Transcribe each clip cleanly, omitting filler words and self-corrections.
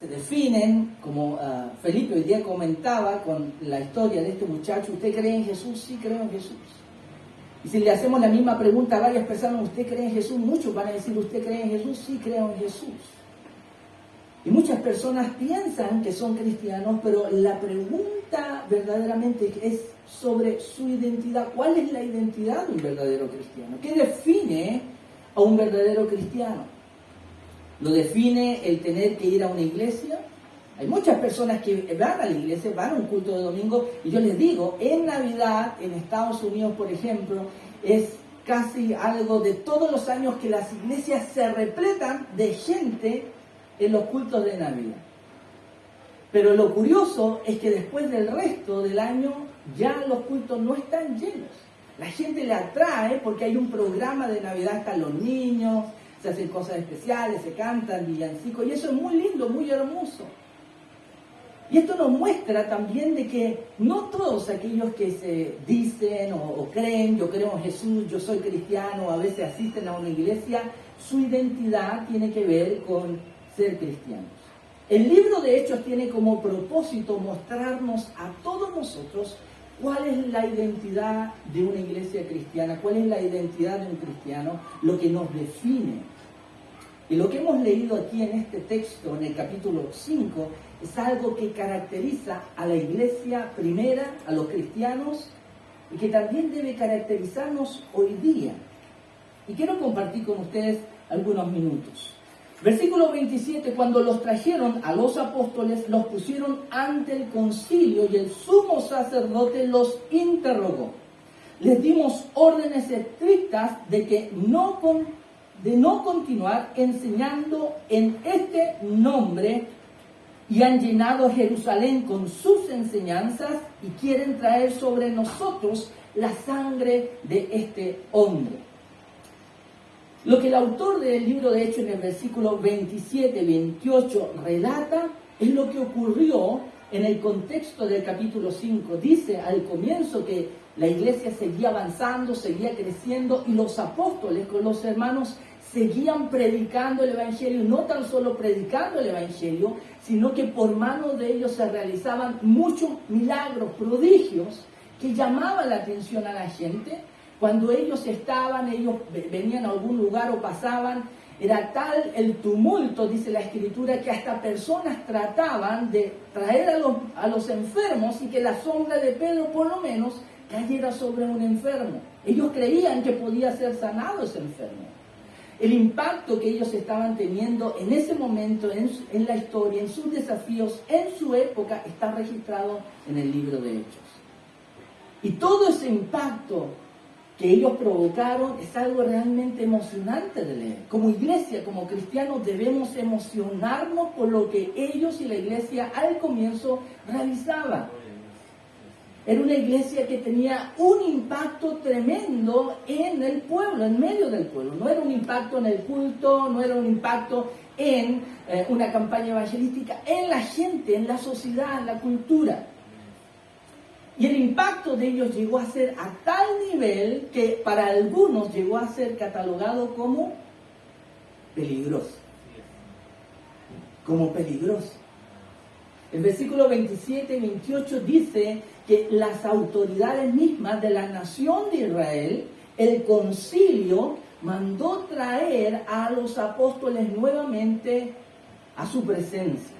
Se definen, como Felipe hoy día comentaba con la historia de este muchacho: ¿usted cree en Jesús? Sí, creo en Jesús. Y si le hacemos la misma pregunta a varias personas: ¿usted cree en Jesús? Muchos van a decir: ¿usted cree en Jesús? Sí, creo en Jesús. Y muchas personas piensan que son cristianos, pero la pregunta verdaderamente es sobre su identidad. ¿Cuál es la identidad de un verdadero cristiano? ¿Qué define a un verdadero cristiano? ¿Lo define el tener que ir a una iglesia? Hay muchas personas que van a la iglesia, van a un culto de domingo, y yo les digo, en Navidad, en Estados Unidos, por ejemplo, es casi algo de todos los años que las iglesias se repletan de gente en los cultos de Navidad. Pero lo curioso es que después del resto del año ya los cultos no están llenos. La gente le atrae porque hay un programa de Navidad, están los niños, se hacen cosas especiales, se cantan villancicos, y eso es muy lindo, muy hermoso. Y esto nos muestra también de que no todos aquellos que se dicen o creen: yo creo en Jesús, yo soy cristiano, o a veces asisten a una iglesia, su identidad tiene que ver con ser cristianos. El libro de Hechos tiene como propósito mostrarnos a todos nosotros cuál es la identidad de una iglesia cristiana, cuál es la identidad de un cristiano, lo que nos define. Y lo que hemos leído aquí en este texto, en el capítulo 5, es algo que caracteriza a la iglesia primera, a los cristianos, y que también debe caracterizarnos hoy día. Y quiero compartir con ustedes algunos minutos. Versículo 27, cuando los trajeron a los apóstoles, los pusieron ante el concilio y el sumo sacerdote los interrogó. Les dimos órdenes estrictas de no continuar enseñando en este nombre, y han llenado Jerusalén con sus enseñanzas y quieren traer sobre nosotros la sangre de este hombre. Lo que el autor del libro de Hechos en el versículo 27-28 relata es lo que ocurrió en el contexto del capítulo 5. Dice al comienzo que la iglesia seguía avanzando, seguía creciendo, y los apóstoles con los hermanos seguían predicando el evangelio, no tan solo predicando el evangelio, sino que por mano de ellos se realizaban muchos milagros, prodigios, que llamaban la atención a la gente. Cuando ellos venían a algún lugar o pasaban, era tal el tumulto, dice la Escritura, que hasta personas trataban de traer a los enfermos y que la sombra de Pedro por lo menos cayera sobre un enfermo. Ellos creían que podía ser sanado ese enfermo. El impacto que ellos estaban teniendo en ese momento, en la historia, en sus desafíos, en su época, está registrado en el libro de Hechos. Y todo ese impacto que ellos provocaron es algo realmente emocionante de leer. Como iglesia, como cristianos, debemos emocionarnos por lo que ellos y la iglesia al comienzo realizaban. Era una iglesia que tenía un impacto tremendo en el pueblo, en medio del pueblo. No era un impacto en el culto, no era un impacto en una campaña evangelística, en la gente, en la sociedad, en la cultura. Y el impacto de ellos llegó a ser a tal nivel que para algunos llegó a ser catalogado como peligroso. Como peligroso. El versículo 27 y 28 dice que las autoridades mismas de la nación de Israel, el concilio, mandó traer a los apóstoles nuevamente a su presencia.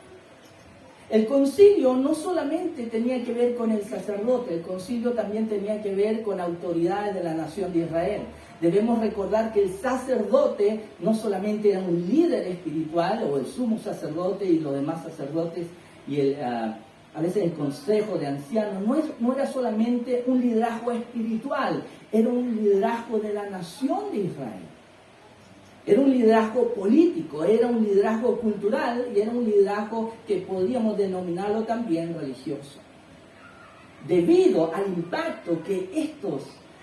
El concilio no solamente tenía que ver con el sacerdote, el concilio también tenía que ver con autoridades de la nación de Israel. Debemos recordar que el sacerdote no solamente era un líder espiritual, o el sumo sacerdote y los demás sacerdotes, y a veces el consejo de ancianos, no era solamente un liderazgo espiritual, era un liderazgo de la nación de Israel. Era un liderazgo político, era un liderazgo cultural y era un liderazgo que podríamos denominarlo también religioso. Debido al impacto que estos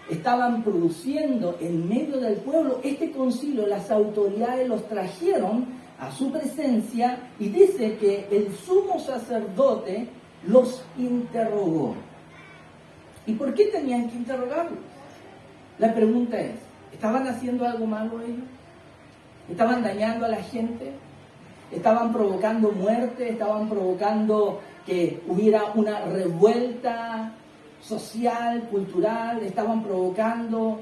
estaban produciendo en medio del pueblo, este concilio, las autoridades los trajeron a su presencia y dice que el sumo sacerdote los interrogó. ¿Y por qué tenían que interrogarlos? La pregunta es, ¿estaban haciendo algo malo ellos? ¿Estaban dañando a la gente? estaban provocando muerte, estaban provocando que hubiera una revuelta social, cultural, estaban provocando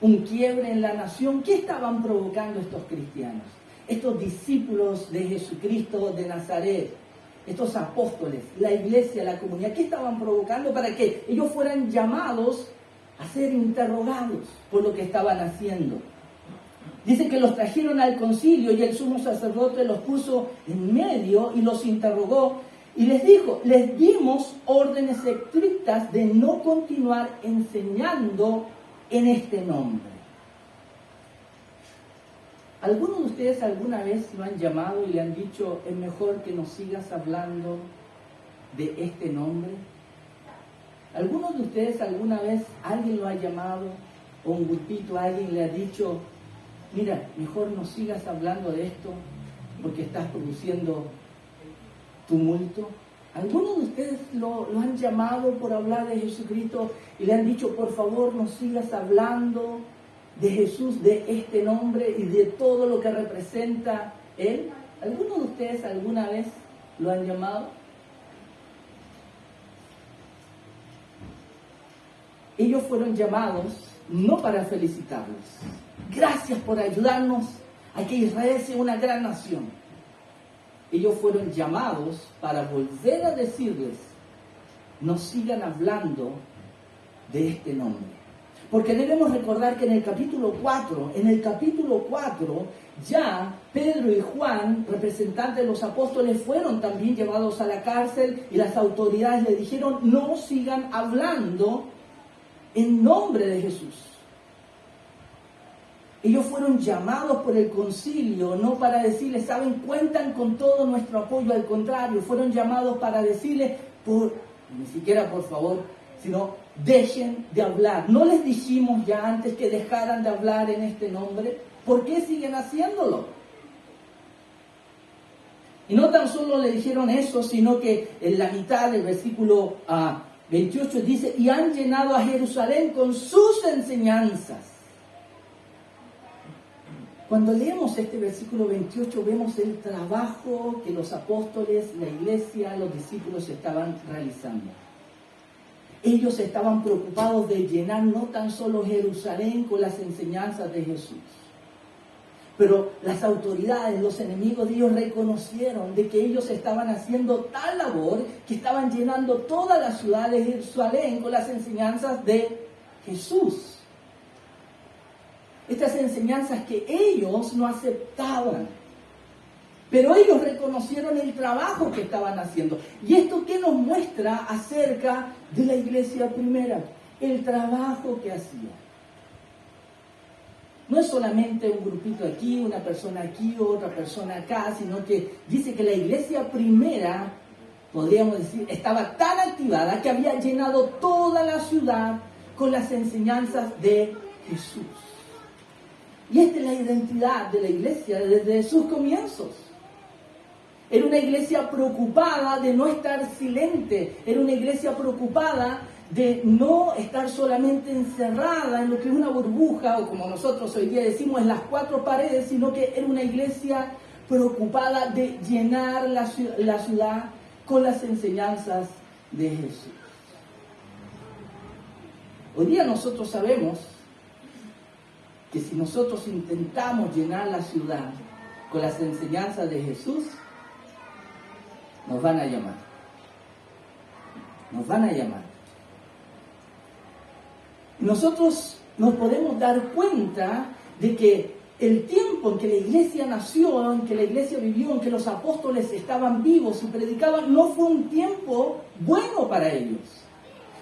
un quiebre en la nación. ¿Qué estaban provocando estos cristianos? Estos discípulos de Jesucristo de Nazaret, estos apóstoles, la iglesia, la comunidad, ¿qué estaban provocando para que ellos fueran llamados a ser interrogados por lo que estaban haciendo? Dice que los trajeron al concilio y el sumo sacerdote los puso en medio y los interrogó y les dijo, les dimos órdenes estrictas de no continuar enseñando en este nombre. ¿Algunos de ustedes alguna vez lo han llamado y le han dicho, es mejor que no sigas hablando de este nombre? ¿Algunos de ustedes alguna vez alguien lo ha llamado o un grupito, alguien le ha dicho, mira, mejor no sigas hablando de esto porque estás produciendo tumulto? ¿Algunos de ustedes lo han llamado por hablar de Jesucristo y le han dicho, por favor, no sigas hablando de Jesús, de este nombre y de todo lo que representa Él? ¿Algunos de ustedes alguna vez lo han llamado? Ellos fueron llamados no para felicitarlos. Gracias por ayudarnos a que Israel sea una gran nación. Ellos fueron llamados para volver a decirles, no sigan hablando de este nombre. Porque debemos recordar que en el capítulo 4, ya Pedro y Juan, representantes de los apóstoles, fueron también llevados a la cárcel y las autoridades le dijeron, no sigan hablando en nombre de Jesús. Ellos fueron llamados por el concilio, no para decirles, saben, cuentan con todo nuestro apoyo, al contrario, fueron llamados para decirles, ni siquiera por favor, sino dejen de hablar. ¿No les dijimos ya antes que dejaran de hablar en este nombre? ¿Por qué siguen haciéndolo? Y no tan solo le dijeron eso, sino que en la mitad del versículo 28 dice, y han llenado a Jerusalén con sus enseñanzas. Cuando leemos este versículo 28 vemos el trabajo que los apóstoles, la iglesia, los discípulos estaban realizando. Ellos estaban preocupados de llenar no tan solo Jerusalén con las enseñanzas de Jesús, pero las autoridades, los enemigos de ellos reconocieron de que ellos estaban haciendo tal labor que estaban llenando toda la ciudad de Jerusalén con las enseñanzas de Jesús. Estas enseñanzas que ellos no aceptaban. Pero ellos reconocieron el trabajo que estaban haciendo. ¿Y esto qué nos muestra acerca de la iglesia primera? El trabajo que hacía. No es solamente un grupito aquí, una persona aquí, otra persona acá, sino que dice que la iglesia primera, podríamos decir, estaba tan activada que había llenado toda la ciudad con las enseñanzas de Jesús. Y esta es la identidad de la iglesia desde sus comienzos. Era una iglesia preocupada de no estar silente. Era una iglesia preocupada de no estar solamente encerrada en lo que es una burbuja, o como nosotros hoy día decimos, en las cuatro paredes, sino que era una iglesia preocupada de llenar la ciudad con las enseñanzas de Jesús. Hoy día nosotros sabemos que si nosotros intentamos llenar la ciudad con las enseñanzas de Jesús, nos van a llamar. Nos van a llamar. Nosotros nos podemos dar cuenta de que el tiempo en que la iglesia nació, en que la iglesia vivió, en que los apóstoles estaban vivos y predicaban, no fue un tiempo bueno para ellos.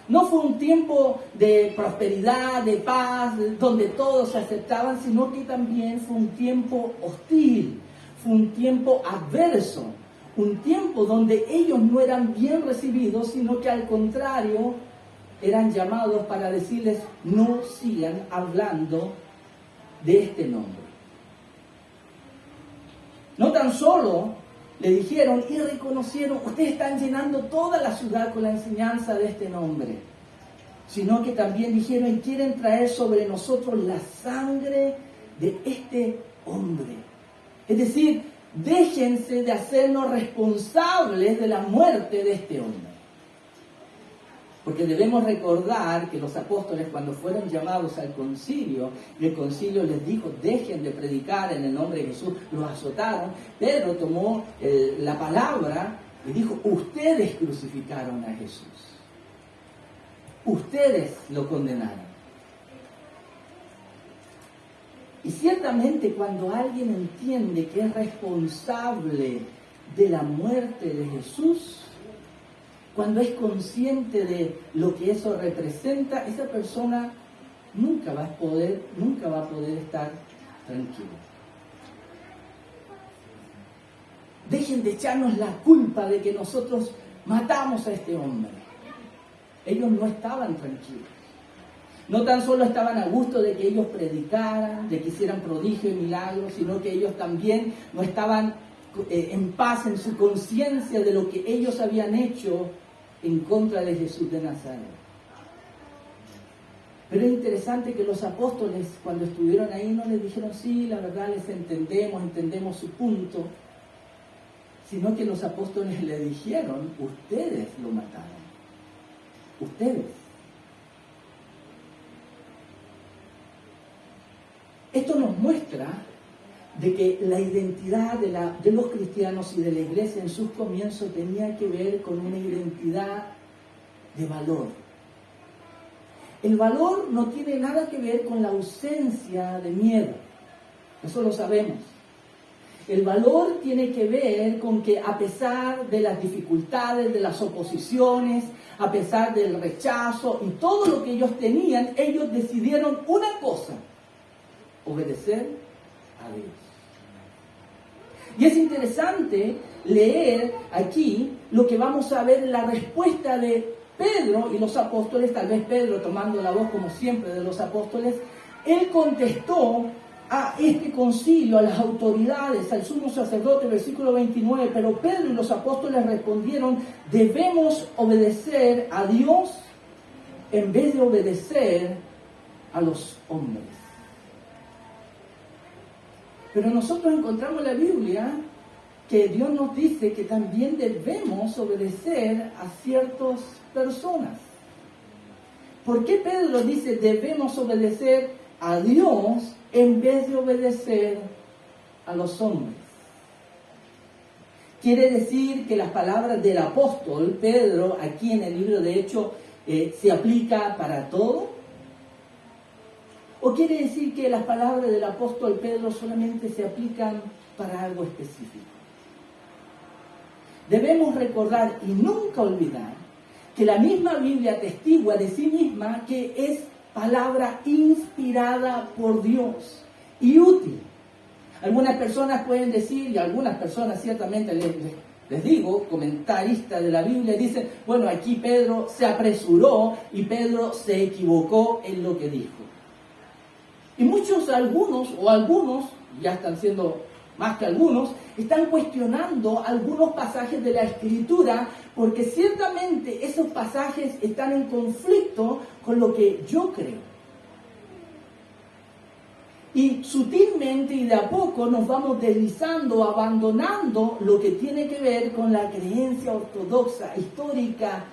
No fue un tiempo de prosperidad, de paz, donde todos se aceptaban, sino que también fue un tiempo hostil, fue un tiempo adverso, un tiempo donde ellos no eran bien recibidos, sino que al contrario eran llamados para decirles, no sigan hablando de este nombre. No tan solo le dijeron y reconocieron, ustedes están llenando toda la ciudad con la enseñanza de este nombre, sino que también dijeron, y quieren traer sobre nosotros la sangre de este hombre. Es decir, déjense de hacernos responsables de la muerte de este hombre. Porque debemos recordar que los apóstoles, cuando fueron llamados al concilio, y el concilio les dijo, dejen de predicar en el nombre de Jesús, los azotaron. Pedro tomó la palabra y dijo, ustedes crucificaron a Jesús. Ustedes lo condenaron. Y ciertamente cuando alguien entiende que es responsable de la muerte de Jesús, cuando es consciente de lo que eso representa, esa persona nunca va a poder estar tranquila. Dejen de echarnos la culpa de que nosotros matamos a este hombre. Ellos no estaban tranquilos. No tan solo estaban a gusto de que ellos predicaran, de que hicieran prodigios y milagros, sino que ellos también no estaban en paz en su conciencia de lo que ellos habían hecho en contra de Jesús de Nazaret. Pero es interesante que los apóstoles, cuando estuvieron ahí, no les dijeron, sí, la verdad les entendemos su punto, sino que los apóstoles le dijeron, ustedes lo mataron. Ustedes. Esto nos muestra de que la identidad de los cristianos y de la iglesia en sus comienzos tenía que ver con una identidad de valor. El valor no tiene nada que ver con la ausencia de miedo, eso lo sabemos. El valor tiene que ver con que a pesar de las dificultades, de las oposiciones, a pesar del rechazo y todo lo que ellos tenían, ellos decidieron una cosa, obedecer a Dios. Y es interesante leer aquí lo que vamos a ver en la respuesta de Pedro y los apóstoles, tal vez Pedro tomando la voz como siempre de los apóstoles, él contestó a este concilio, a las autoridades, al sumo sacerdote, versículo 29, pero Pedro y los apóstoles respondieron, debemos obedecer a Dios en vez de obedecer a los hombres. Pero nosotros encontramos en la Biblia que Dios nos dice que también debemos obedecer a ciertas personas. ¿Por qué Pedro dice debemos obedecer a Dios en vez de obedecer a los hombres? Quiere decir que las palabras del apóstol Pedro aquí en el libro de Hechos se aplica para todo. ¿O quiere decir que las palabras del apóstol Pedro solamente se aplican para algo específico? Debemos recordar y nunca olvidar que la misma Biblia atestigua de sí misma que es palabra inspirada por Dios y útil. Algunas personas pueden decir, y algunas personas ciertamente les digo, comentaristas de la Biblia, dicen, bueno, aquí Pedro se apresuró y Pedro se equivocó en lo que dijo. Y algunos, ya están siendo más que algunos, están cuestionando algunos pasajes de la Escritura porque ciertamente esos pasajes están en conflicto con lo que yo creo. Y sutilmente y de a poco nos vamos deslizando, abandonando lo que tiene que ver con la creencia ortodoxa, histórica,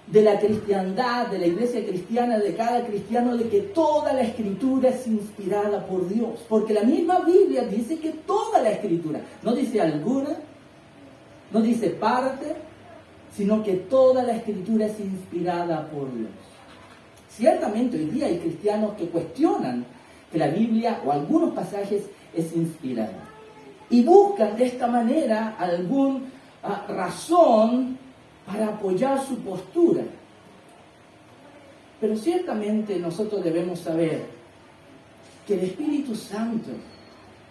de la cristiandad, de la iglesia cristiana, de cada cristiano, de que toda la Escritura es inspirada por Dios. Porque la misma Biblia dice que toda la Escritura, no dice alguna, no dice parte, sino que toda la Escritura es inspirada por Dios. Ciertamente hoy día hay cristianos que cuestionan que la Biblia o algunos pasajes es inspirada. Y buscan de esta manera alguna razón para apoyar su postura. Pero ciertamente nosotros debemos saber que el Espíritu Santo,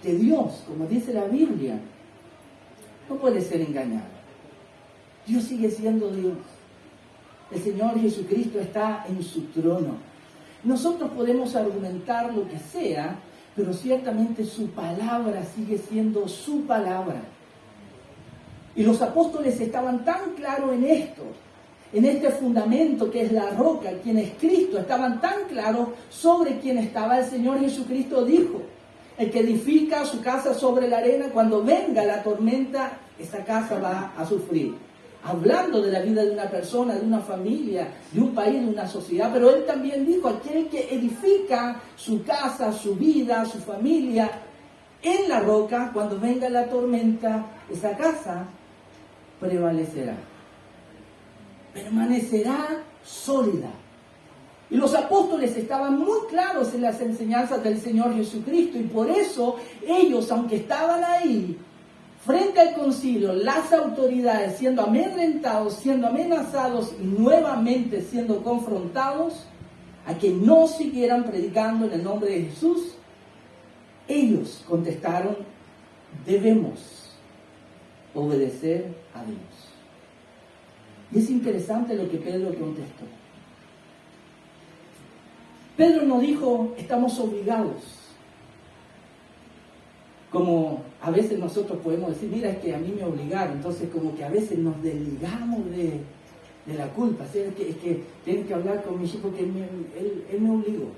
que Dios, como dice la Biblia, no puede ser engañado. Dios sigue siendo Dios. El Señor Jesucristo está en su trono. Nosotros podemos argumentar lo que sea, pero ciertamente su palabra sigue siendo su palabra. Y los apóstoles estaban tan claros en esto, en este fundamento que es la roca, quien es Cristo, estaban tan claros sobre quién estaba el Señor Jesucristo, dijo, El que edifica su casa sobre la arena, cuando venga la tormenta, esa casa va a sufrir. Hablando de la vida de una persona, de una familia, de un país, de una sociedad. Pero él también dijo, aquel que edifica su casa, su vida, su familia en la roca, cuando venga la tormenta, esa casa prevalecerá. Permanecerá sólida. Y los apóstoles estaban muy claros en las enseñanzas del Señor Jesucristo. Y por eso ellos, aunque estaban ahí, frente al concilio, las autoridades siendo amedrentados, siendo amenazados y nuevamente siendo confrontados a que no siguieran predicando en el nombre de Jesús, ellos contestaron, debemos obedecer a Dios. Y es interesante lo que Pedro contestó. Pedro no dijo, estamos obligados. Como a veces nosotros podemos decir, mira, es que a mí me obligaron. Entonces como que a veces nos desligamos de la culpa. ¿Sí? Es que tienes que hablar con mi hijo porque él me obligó.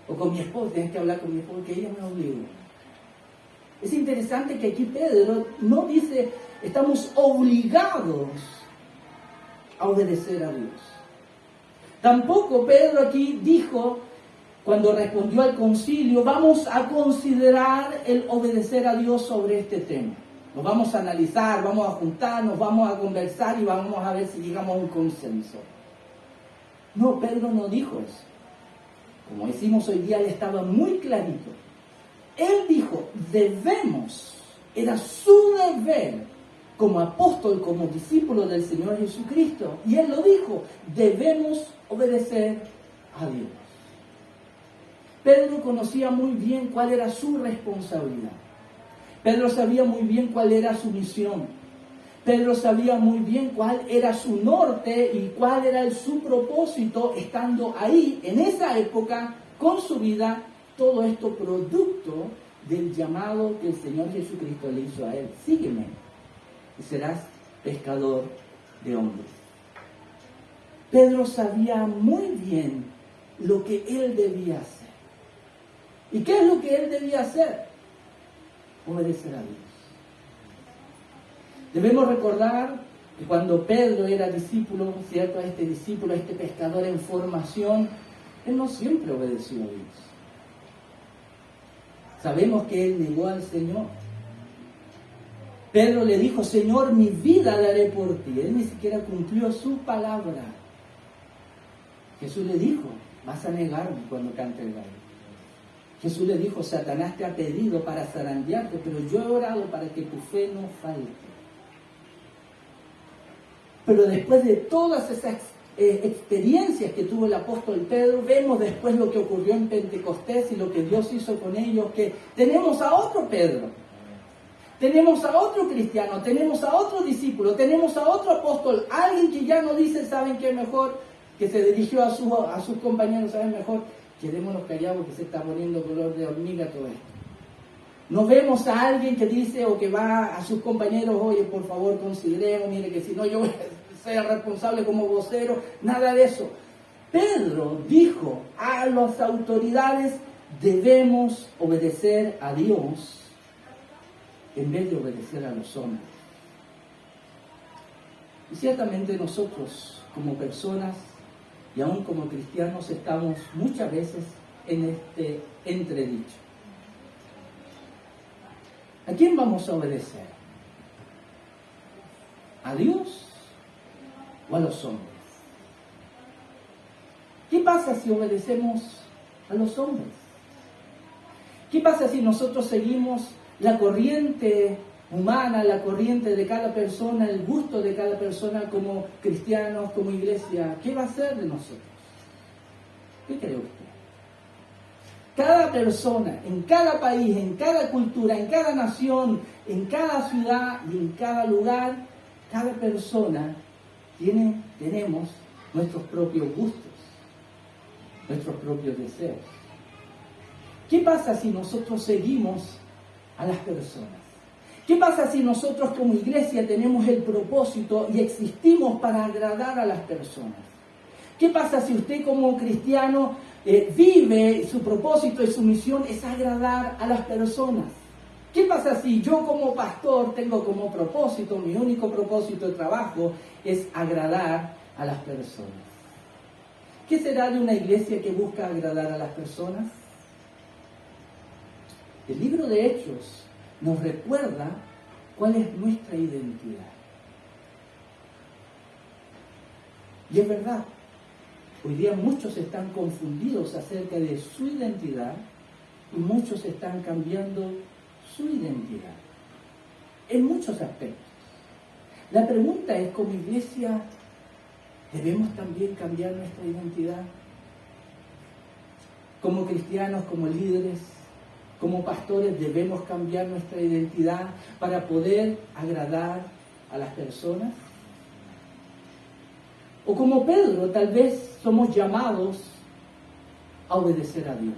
O con mi esposa, tienes que hablar con mi esposa porque ella me obligó. Es interesante que aquí Pedro no dice, estamos obligados a obedecer a Dios. Tampoco Pedro aquí dijo, cuando respondió al concilio, vamos a considerar el obedecer a Dios sobre este tema. Nos vamos a analizar, vamos a juntarnos, vamos a conversar y vamos a ver si llegamos a un consenso. No, Pedro no dijo eso. Como decimos hoy día, él estaba muy clarito. Él dijo, debemos, era su deber como apóstol, como discípulo del Señor Jesucristo. Y él lo dijo, debemos obedecer a Dios. Pedro conocía muy bien cuál era su responsabilidad. Pedro sabía muy bien cuál era su misión. Pedro sabía muy bien cuál era su norte y cuál era su propósito estando ahí, en esa época, con su vida, todo esto producto del llamado que el Señor Jesucristo le hizo a él. Sígueme y serás pescador de hombres. Pedro sabía muy bien lo que él debía hacer. ¿Y qué es lo que él debía hacer? Obedecer a Dios. Debemos recordar que cuando Pedro era discípulo, ¿cierto? Este discípulo, este pescador en formación, él no siempre obedeció a Dios. Sabemos que él negó al Señor. Pedro le dijo, Señor, mi vida daré por ti. Él ni siquiera cumplió su palabra. Jesús le dijo, vas a negarme cuando cante el gallo. Jesús le dijo, Satanás te ha pedido para zarandearte, pero yo he orado para que tu fe no falte. Pero después de todas esas experiencias que tuvo el apóstol Pedro, vemos después lo que ocurrió en Pentecostés y lo que Dios hizo con ellos, que tenemos a otro Pedro, tenemos a otro cristiano, tenemos a otro discípulo, tenemos a otro apóstol, alguien que ya no dice, ¿saben qué mejor? Que se dirigió a sus compañeros, ¿saben mejor? Quedémonos callados que se está poniendo color de hormiga todo esto. No vemos a alguien que dice o que va a sus compañeros, oye, por favor consideremos, mire que si no yo voy a ser responsable como vocero, nada de eso. Pedro dijo a las autoridades, debemos obedecer a Dios en vez de obedecer a los hombres. Y ciertamente nosotros como personas y aún como cristianos estamos muchas veces en este entredicho. ¿A quién vamos a obedecer? ¿A Dios o a los hombres? ¿Qué pasa si obedecemos a los hombres? ¿Qué pasa si nosotros seguimos la corriente humana, la corriente de cada persona, el gusto de cada persona como cristianos, como iglesia? ¿Qué va a hacer de nosotros? ¿Qué cree usted? Cada persona, en cada país, en cada cultura, en cada nación, en cada ciudad y en cada lugar, cada persona tenemos nuestros propios gustos, nuestros propios deseos. ¿Qué pasa si nosotros seguimos a las personas? ¿Qué pasa si nosotros como iglesia tenemos el propósito y existimos para agradar a las personas? ¿Qué pasa si usted como cristiano vive, su propósito y su misión es agradar a las personas. ¿Qué pasa si yo como pastor tengo como propósito, mi único propósito de trabajo es agradar a las personas? ¿Qué será de una iglesia que busca agradar a las personas? El libro de Hechos nos recuerda cuál es nuestra identidad. Y es verdad, hoy día muchos están confundidos acerca de su identidad y muchos están cambiando su identidad en muchos aspectos. La pregunta es, como iglesia, ¿debemos también cambiar nuestra identidad? Como cristianos, como líderes, como pastores, ¿debemos cambiar nuestra identidad para poder agradar a las personas? O como Pedro, tal vez somos llamados a obedecer a Dios.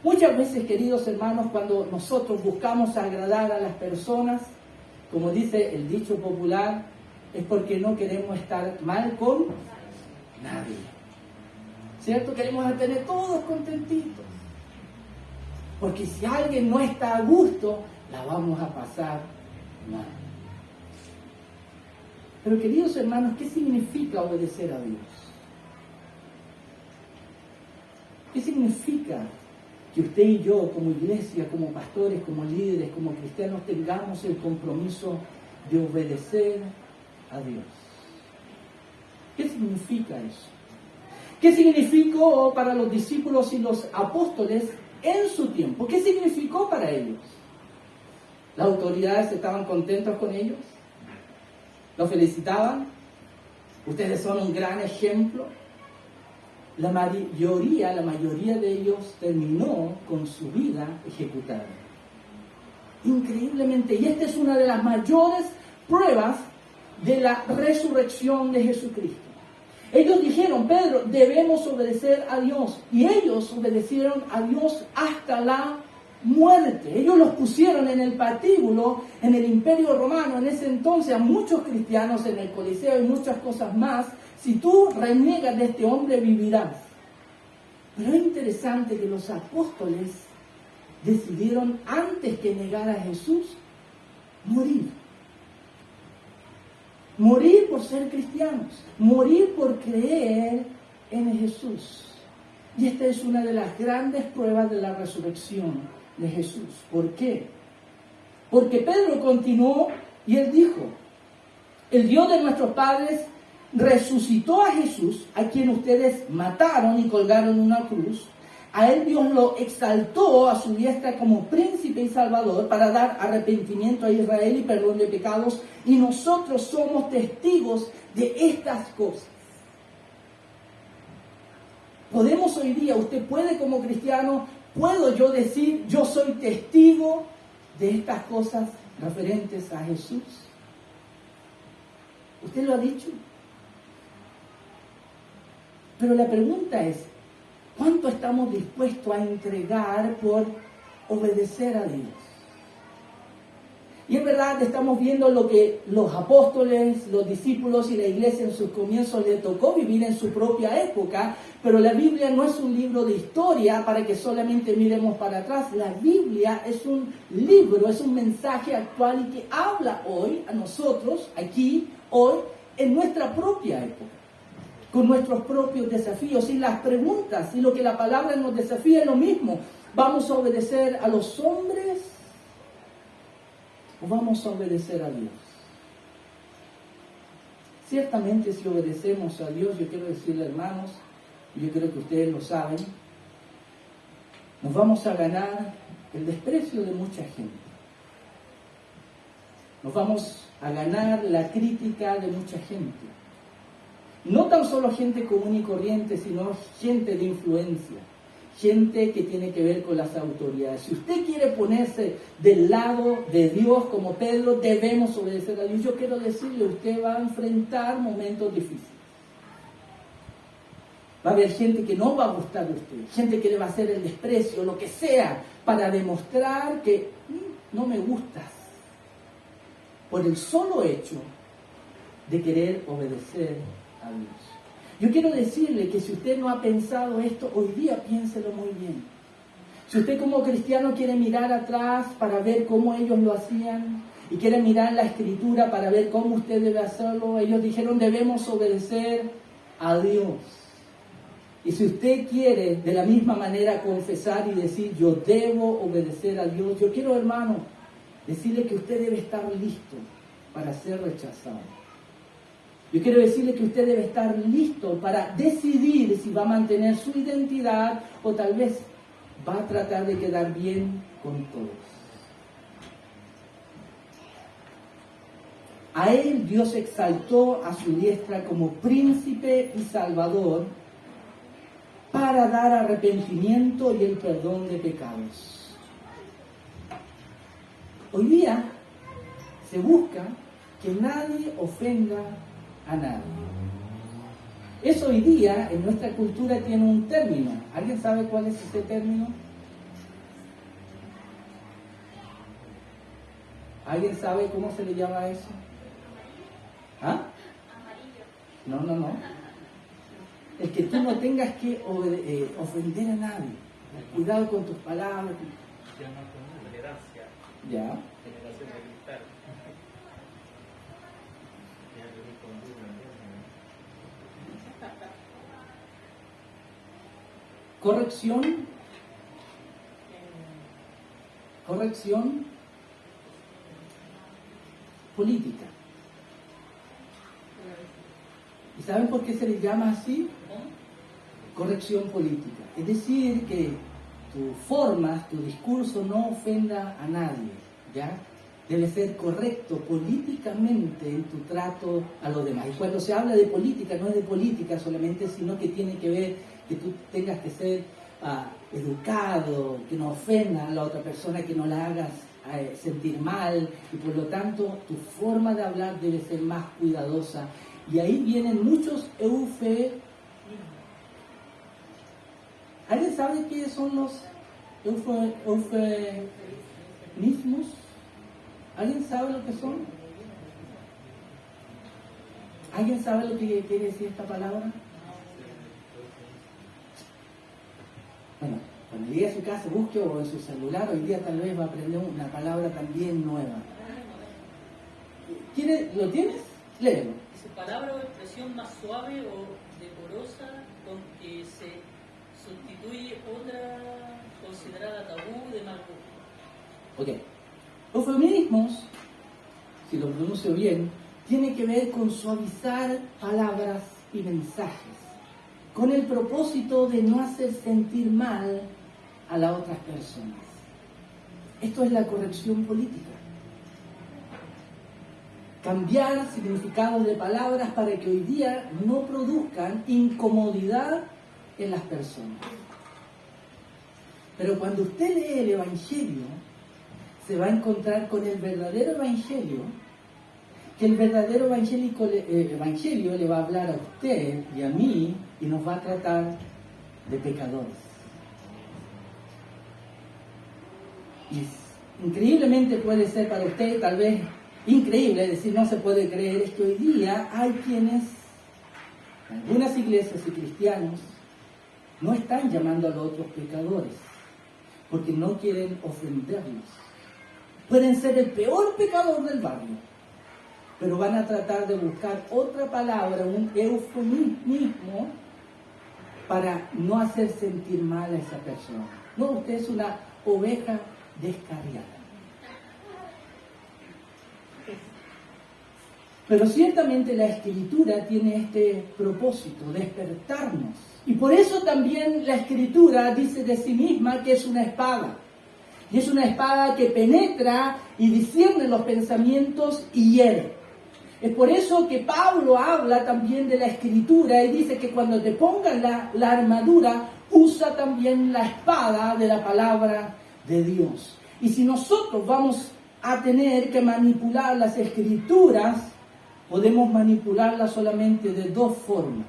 Muchas veces, queridos hermanos, cuando nosotros buscamos agradar a las personas, como dice el dicho popular, es porque no queremos estar mal con nadie. ¿Cierto? Queremos tener todos contentitos. Porque si alguien no está a gusto, la vamos a pasar mal. Pero, queridos hermanos, ¿qué significa obedecer a Dios? ¿Qué significa que usted y yo, como iglesia, como pastores, como líderes, como cristianos, tengamos el compromiso de obedecer a Dios? ¿Qué significa eso? ¿Qué significó para los discípulos y los apóstoles en su tiempo? ¿Qué significó para ellos? ¿Las autoridades estaban contentos con ellos? ¿Los felicitaban? Ustedes son un gran ejemplo. La mayoría de ellos terminó con su vida ejecutada. Increíblemente. Y esta es una de las mayores pruebas de la resurrección de Jesucristo. Ellos dijeron, Pedro, debemos obedecer a Dios. Y ellos obedecieron a Dios hasta la muerte. Ellos los pusieron en el patíbulo, en el Imperio Romano, en ese entonces, a muchos cristianos en el Coliseo y muchas cosas más. Si tú reniegas de este hombre, vivirás. Pero es interesante que los apóstoles decidieron, antes que negar a Jesús, morir. Morir por ser cristianos, morir por creer en Jesús. Y esta es una de las grandes pruebas de la resurrección de Jesús. ¿Por qué? Porque Pedro continuó y él dijo, el Dios de nuestros padres resucitó a Jesús, a quien ustedes mataron y colgaron en una cruz. A él Dios lo exaltó a su diestra como príncipe y salvador para dar arrepentimiento a Israel y perdón de pecados. Y nosotros somos testigos de estas cosas. Podemos hoy día, usted puede como cristiano, puedo yo decir, yo soy testigo de estas cosas referentes a Jesús. ¿Usted lo ha dicho? Pero la pregunta es, ¿cuánto estamos dispuestos a entregar por obedecer a Dios? Y es verdad, estamos viendo lo que los apóstoles, los discípulos y la iglesia en sus comienzos les tocó vivir en su propia época, pero la Biblia no es un libro de historia para que solamente miremos para atrás. La Biblia es un libro, es un mensaje actual y que habla hoy a nosotros, aquí, hoy, en nuestra propia época, con nuestros propios desafíos y las preguntas y lo que la palabra nos desafía es lo mismo. ¿Vamos a obedecer a los hombres o vamos a obedecer a Dios? Ciertamente si obedecemos a Dios, yo quiero decirle, hermanos, yo creo que ustedes lo saben, nos vamos a ganar el desprecio de mucha gente. Nos vamos a ganar la crítica de mucha gente. No tan solo gente común y corriente, sino gente de influencia, gente que tiene que ver con las autoridades. Si usted quiere ponerse del lado de Dios como Pedro, debemos obedecer a Dios. Yo quiero decirle, usted va a enfrentar momentos difíciles. Va a haber gente que no va a gustar de usted, gente que le va a hacer el desprecio, lo que sea, para demostrar que no me gustas, por el solo hecho de querer obedecer a Dios. Yo quiero decirle que si usted no ha pensado esto, hoy día piénselo muy bien. Si usted como cristiano quiere mirar atrás para ver cómo ellos lo hacían y quiere mirar la Escritura para ver cómo usted debe hacerlo, ellos dijeron debemos obedecer a Dios. Y si usted quiere de la misma manera confesar y decir yo debo obedecer a Dios, yo quiero, hermano, decirle que usted debe estar listo para ser rechazado. Yo quiero decirle que usted debe estar listo para decidir si va a mantener su identidad o tal vez va a tratar de quedar bien con todos. A él Dios exaltó a su diestra como príncipe y salvador para dar arrepentimiento y el perdón de pecados. Hoy día se busca que nadie ofenda a nadie. Eso hoy día en nuestra cultura tiene un término. ¿Alguien sabe cuál es ese término? ¿Alguien sabe cómo se le llama eso? ¿Ah? No. Es que tú no tengas que ofender a nadie. Cuidado con tus palabras. Ya. Corrección política. ¿Y saben por qué se le llama así? Corrección política. Es decir, que tu forma, tu discurso no ofenda a nadie, ¿ya? Debe ser correcto políticamente en tu trato a los demás. Y cuando se habla de política, no es de política solamente, sino que tiene que ver que tú tengas que ser educado, que no ofenda a la otra persona, que no la hagas sentir mal, y por lo tanto tu forma de hablar debe ser más cuidadosa. Y ahí vienen muchos eufemismos. ¿Alguien sabe qué son los eufemismos? ¿Alguien sabe lo que son? ¿Alguien sabe lo que quiere decir esta palabra? Bueno, cuando llegue a su casa, busque o en su celular, hoy día tal vez va a aprender una palabra también nueva. ¿Lo tienes? Léelo. Dice palabra o expresión más suave o decorosa con que se sustituye otra considerada tabú de mal gusto. Ok. Eufemismos, si lo pronuncio bien, tiene que ver con suavizar palabras y mensajes, con el propósito de no hacer sentir mal a las otras personas. Esto es la corrección política. Cambiar significados de palabras para que hoy día no produzcan incomodidad en las personas. Pero cuando usted lee el Evangelio, se va a encontrar con el verdadero Evangelio, que el verdadero Evangelio le va a hablar a usted y a mí y nos va a tratar de pecadores. Y increíblemente puede ser para usted, tal vez increíble, es decir, no se puede creer, es que hoy día hay quienes, algunas iglesias y cristianos, no están llamando a los otros pecadores, porque no quieren ofenderlos. Pueden ser el peor pecador del barrio, pero van a tratar de buscar otra palabra, un eufemismo, para no hacer sentir mal a esa persona. No, usted es una oveja descarriada. Pero ciertamente la Escritura tiene este propósito, despertarnos. Y por eso también la Escritura dice de sí misma que es una espada. Y es una espada que penetra y discierne los pensamientos y hiere. Es por eso que Pablo habla también de la Escritura y dice que cuando te pongas la armadura, usa también la espada de la palabra de Dios. Y si nosotros vamos a tener que manipular las Escrituras, podemos manipularlas solamente de dos formas.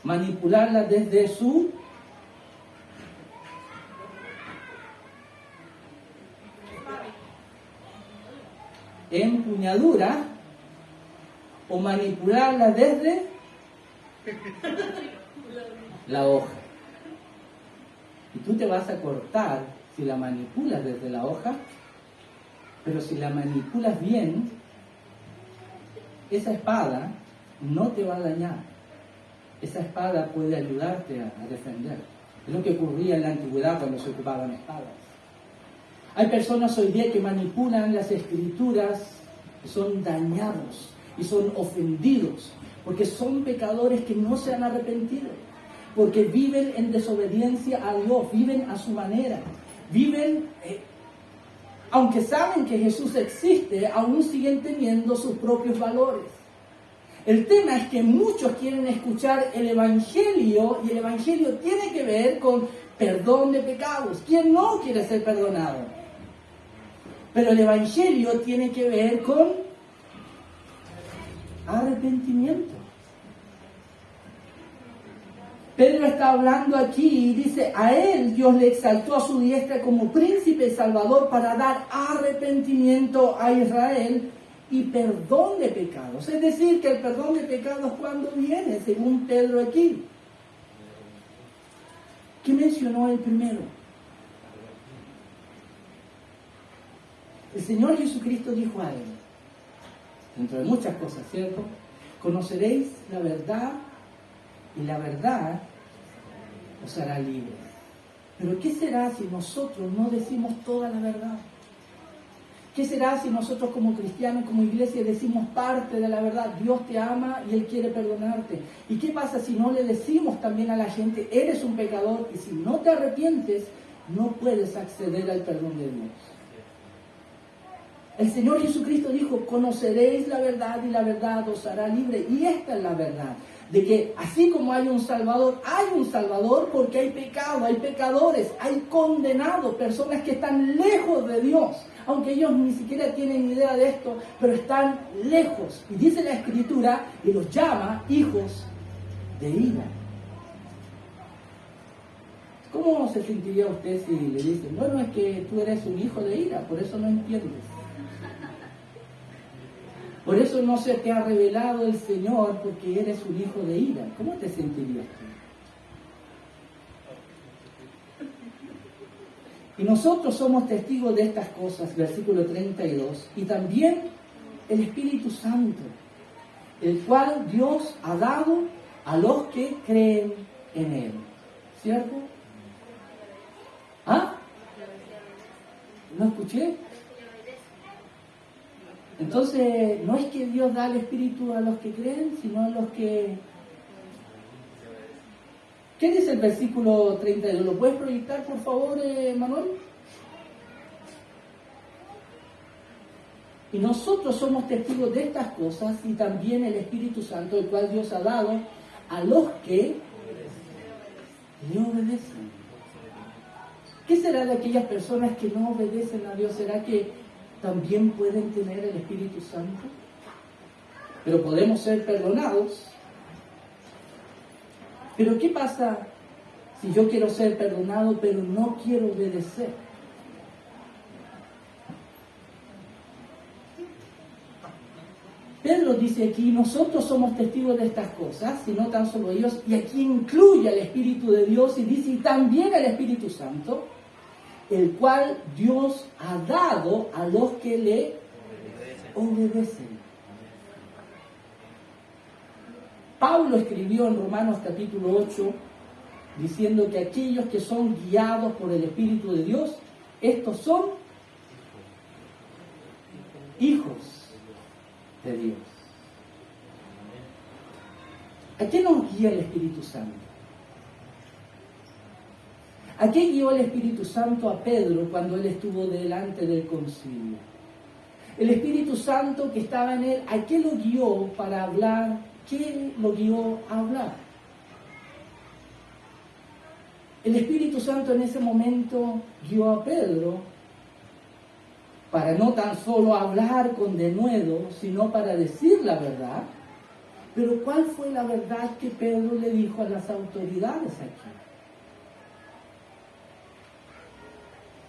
Manipularlas desde su empuñadura o manipularla desde La hoja. Y tú te vas a cortar si la manipulas desde la hoja, pero si la manipulas bien, esa espada no te va a dañar. Esa espada puede ayudarte a defender. Es lo que ocurría en la antigüedad cuando se ocupaban espadas. Hay personas hoy día que manipulan las escrituras, que son dañados y son ofendidos, porque son pecadores que no se han arrepentido, porque viven en desobediencia a Dios, viven a su manera, viven, aunque saben que Jesús existe, aún siguen teniendo sus propios valores. El tema es que muchos quieren escuchar el Evangelio, y el Evangelio tiene que ver con perdón de pecados. ¿Quién no quiere ser perdonado? Pero el Evangelio tiene que ver con arrepentimiento. Pedro está hablando aquí y dice, a él Dios le exaltó a su diestra como príncipe y salvador para dar arrepentimiento a Israel y perdón de pecados. Es decir, que el perdón de pecados, ¿cuándo viene? Según Pedro aquí. ¿Qué mencionó el primero? El Señor Jesucristo dijo a él, dentro de muchas cosas, ¿cierto? Conoceréis la verdad y la verdad os hará libres. Pero ¿qué será si nosotros no decimos toda la verdad? ¿Qué será si nosotros como cristianos, como iglesia, decimos parte de la verdad? Dios te ama y Él quiere perdonarte. ¿Y qué pasa si no le decimos también a la gente, eres un pecador, y si no te arrepientes, no puedes acceder al perdón de Dios? El Señor Jesucristo dijo, conoceréis la verdad y la verdad os hará libre. Y esta es la verdad, de que así como hay un Salvador porque hay pecado, hay pecadores, hay condenados, personas que están lejos de Dios, aunque ellos ni siquiera tienen idea de esto, pero están lejos. Y dice la Escritura, y los llama hijos de ira. ¿Cómo se sentiría usted si le dicen, bueno, es que tú eres un hijo de ira, por eso no entiendes? Por eso no se te ha revelado el Señor, porque eres un hijo de ira. ¿Cómo te sentirías tú? Y nosotros somos testigos de estas cosas, versículo 32, y también el Espíritu Santo, el cual Dios ha dado a los que creen en Él. ¿Cierto? ¿Ah? ¿No escuché? Entonces, no es que Dios da el Espíritu a los que creen, sino a los que... ¿Qué dice el versículo 32? ¿Lo puedes proyectar, por favor, Manuel? Y nosotros somos testigos de estas cosas, y también el Espíritu Santo, el cual Dios ha dado a los que le obedecen. ¿Qué será de aquellas personas que no obedecen a Dios? ¿Será que también pueden tener el Espíritu Santo? Pero podemos ser perdonados. Pero ¿qué pasa si yo quiero ser perdonado pero no quiero obedecer? Pedro dice aquí, nosotros somos testigos de estas cosas, y no tan solo ellos, y aquí incluye al Espíritu de Dios, y dice, y también el Espíritu Santo, el cual Dios ha dado a los que le obedecen. Pablo escribió en Romanos capítulo 8, diciendo que aquellos que son guiados por el Espíritu de Dios, estos son hijos de Dios. ¿A qué nos guía el Espíritu Santo? ¿A qué guió el Espíritu Santo a Pedro cuando él estuvo delante del concilio? El Espíritu Santo que estaba en él, ¿a qué lo guió para hablar? ¿Qué lo guió a hablar? El Espíritu Santo en ese momento guió a Pedro para no tan solo hablar con denuedo, sino para decir la verdad. Pero ¿cuál fue la verdad que Pedro le dijo a las autoridades aquí?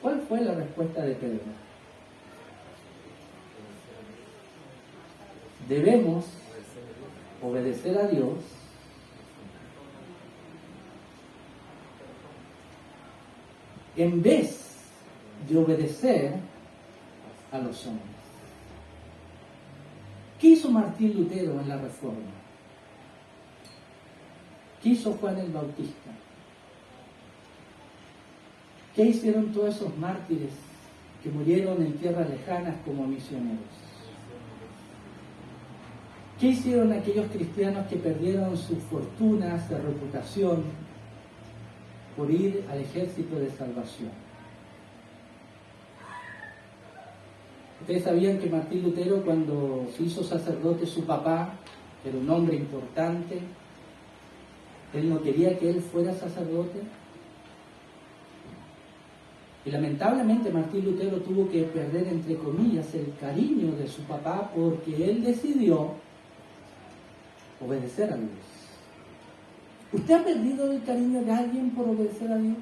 ¿Cuál fue la respuesta de Pedro? Debemos obedecer a Dios en vez de obedecer a los hombres. ¿Qué hizo Martín Lutero en la Reforma? ¿Qué hizo Juan el Bautista? ¿Qué hicieron todos esos mártires que murieron en tierras lejanas como misioneros? ¿Qué hicieron aquellos cristianos que perdieron sus fortunas de reputación por ir al ejército de salvación? Ustedes sabían que Martín Lutero, cuando se hizo sacerdote, su papá, que era un hombre importante, él no quería que él fuera sacerdote. Y lamentablemente Martín Lutero tuvo que perder, entre comillas, el cariño de su papá porque él decidió obedecer a Dios. ¿Usted ha perdido el cariño de alguien por obedecer a Dios?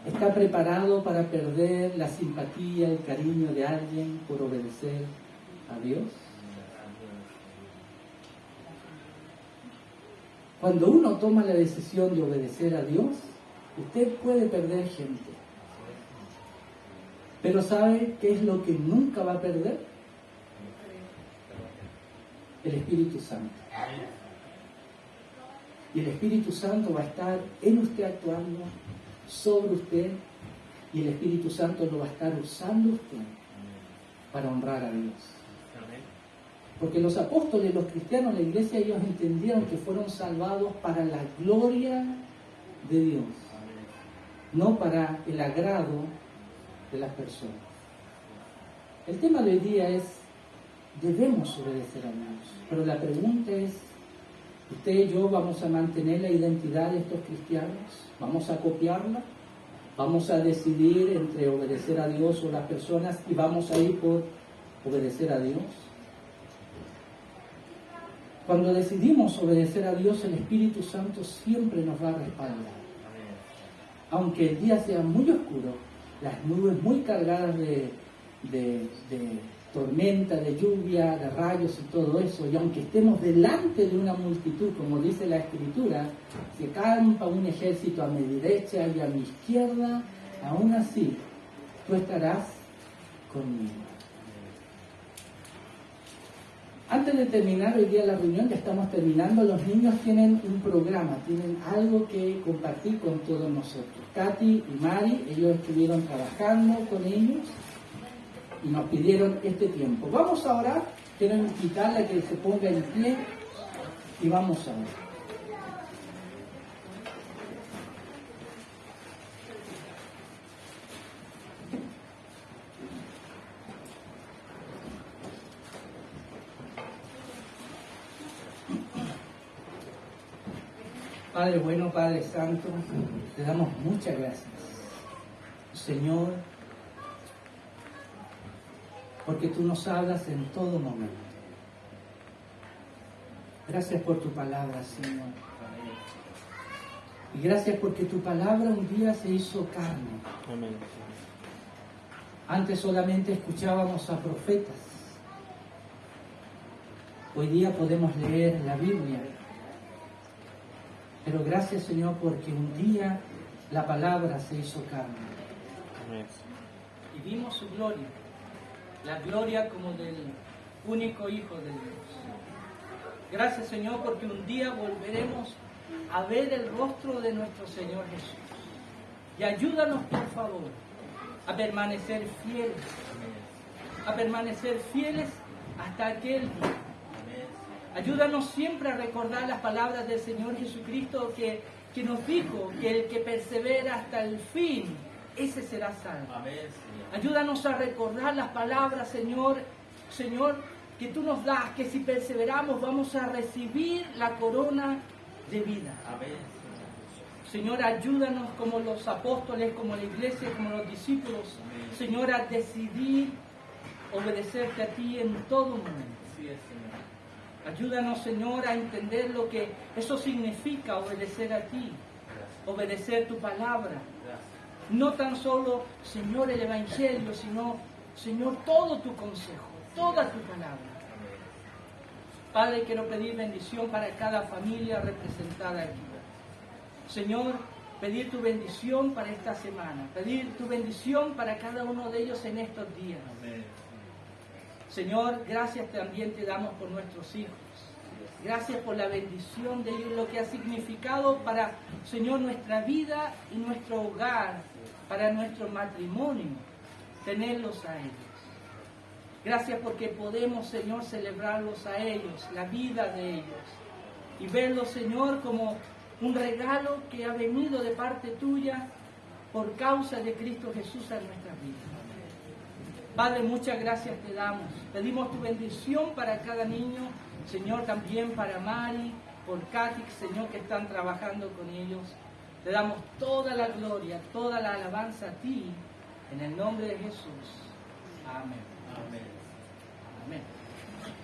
¿Está preparado para perder la simpatía, el cariño de alguien por obedecer a Dios? Cuando uno toma la decisión de obedecer a Dios, usted puede perder gente. Pero ¿sabe qué es lo que nunca va a perder? El Espíritu Santo. Y el Espíritu Santo va a estar en usted actuando, sobre usted, y el Espíritu Santo lo va a estar usando usted para honrar a Dios. Porque los apóstoles, los cristianos, la iglesia, ellos entendieron que fueron salvados para la gloria de Dios, no para el agrado de las personas. El tema de hoy día es, debemos obedecer a Dios, pero la pregunta es, ¿usted y yo vamos a mantener la identidad de estos cristianos? ¿Vamos a copiarla? ¿Vamos a decidir entre obedecer a Dios o las personas y vamos a ir por obedecer a Dios? Cuando decidimos obedecer a Dios, el Espíritu Santo siempre nos va a respaldar. Aunque el día sea muy oscuro, las nubes muy cargadas de tormenta, de lluvia, de rayos y todo eso, y aunque estemos delante de una multitud, como dice la Escritura, se campa un ejército a mi derecha y a mi izquierda, aún así, tú estarás conmigo. Antes de terminar hoy día la reunión, ya estamos terminando, los niños tienen un programa, tienen algo que compartir con todos nosotros. Katy y Mari, ellos estuvieron trabajando con ellos y nos pidieron este tiempo. Vamos a orar, quiero invitarle a que se ponga en pie y vamos a orar. Padre bueno, Padre Santo, te damos muchas gracias, Señor, porque tú nos hablas en todo momento. Gracias por tu palabra, Señor. Y gracias porque tu palabra un día se hizo carne. Amén. Antes solamente escuchábamos a profetas. Hoy día podemos leer la Biblia. Pero gracias, Señor, porque un día la palabra se hizo carne. Amén. Y vimos su gloria. La gloria como del único Hijo de Dios. Gracias, Señor, porque un día volveremos a ver el rostro de nuestro Señor Jesús. Y ayúdanos, por favor, a permanecer fieles. A permanecer fieles hasta aquel día. Ayúdanos siempre a recordar las palabras del Señor Jesucristo que nos dijo que el que persevera hasta el fin, ese será salvo. Amén. Ayúdanos a recordar las palabras, Señor, que tú nos das, que si perseveramos vamos a recibir la corona de vida. Amén. Señor, ayúdanos como los apóstoles, como la iglesia, como los discípulos, amén, Señor, a decidir obedecerte a ti en todo momento. Sí, Señor. Ayúdanos, Señor, a entender lo que eso significa, obedecer a ti, obedecer tu palabra. No tan solo, Señor, el Evangelio, sino, Señor, todo tu consejo, toda tu palabra. Padre, quiero pedir bendición para cada familia representada aquí. Señor, pedir tu bendición para esta semana, pedir tu bendición para cada uno de ellos en estos días. Amén. Señor, gracias también te damos por nuestros hijos. Gracias por la bendición de ellos, lo que ha significado para, Señor, nuestra vida y nuestro hogar, para nuestro matrimonio, tenerlos a ellos. Gracias porque podemos, Señor, celebrarlos a ellos, la vida de ellos, y verlos, Señor, como un regalo que ha venido de parte tuya por causa de Cristo Jesús en nuestras vidas. Padre, muchas gracias te damos. Pedimos tu bendición para cada niño, Señor, también para Mari, por Katy, Señor, que están trabajando con ellos. Te damos toda la gloria, toda la alabanza a ti, en el nombre de Jesús. Amén. Amén. Amén.